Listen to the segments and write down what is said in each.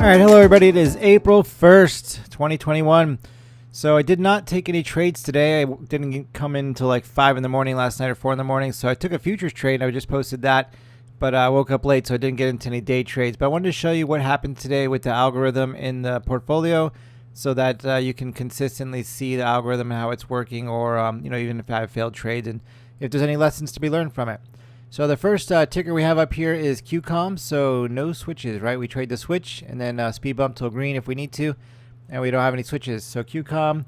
All right, hello everybody. It is April 1st, 2021. So I did not take any trades today. I didn't come in until like 5 in the morning last night or 4 in the morning. So I took a futures trade. I just posted that, but I woke up late, so I didn't get into any day trades. But I wanted to show you what happened today with the algorithm in the portfolio so that you can consistently see the algorithm and how it's working, or even if I have failed trades and if there's any lessons to be learned from it. So the first ticker we have up here is QCOM, so no switches, right? We trade the switch and then speed bump till green if we need to, and we don't have any switches. So QCOM,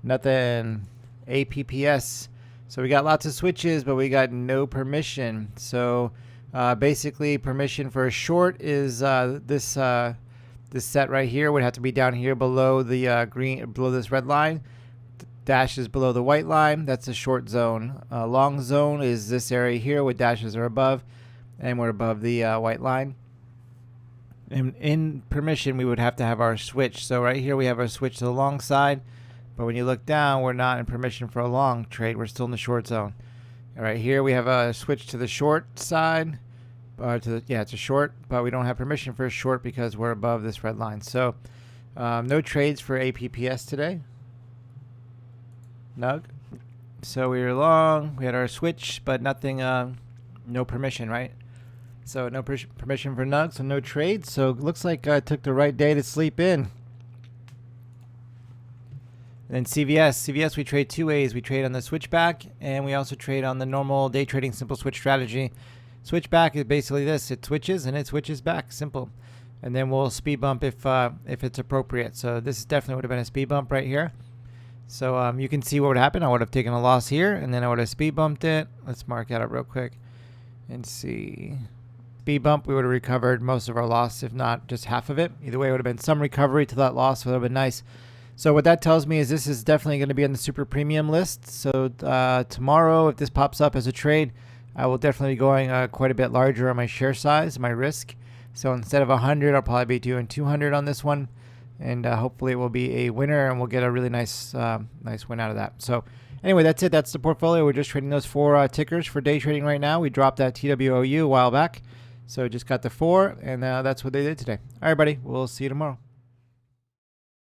nothing. APPS, so we got lots of switches, but we got no permission. So basically permission for a short is this set right here would have to be down here below the below this red line. Dashes below the white line, that's a short zone. Long zone is this area here with dashes are above, and we're above the white line. And in permission, we would have to have our switch. So right here we have our switch to the long side, but when you look down, we're not in permission for a long trade. We're still in the short zone. And right here we have a switch to the short side, it's a short, but we don't have permission for a short because we're above this red line. So no trades for APPS today. Nug. So we were long, we had our switch, but nothing, no permission, right? So no permission for Nug, so no trade. So it looks like I took the right day to sleep in. And then CVS we trade two ways. We trade on the switchback, and we also trade on the normal day trading simple switch strategy. Switchback is basically this: it switches and it switches back, simple. And then we'll speed bump if it's appropriate. So this definitely would have been a speed bump right here. So you can see what would happen. I would have taken a loss here, and then I would have speed bumped it. Let's mark that up real quick and see. Speed bump, we would have recovered most of our loss, if not just half of it. Either way, it would have been some recovery to that loss. Would have been nice. So what that tells me is this is definitely going to be on the super premium list. So tomorrow, if this pops up as a trade, I will definitely be going quite a bit larger on my share size, my risk. So instead of 100, I'll probably be doing 200 on this one. And hopefully it will be a winner, and we'll get a really nice win out of that. So anyway, that's it. That's the portfolio. We're just trading those four tickers for day trading right now. We dropped that TWOU a while back. So just got the four, and that's what they did today. All right, buddy. We'll see you tomorrow.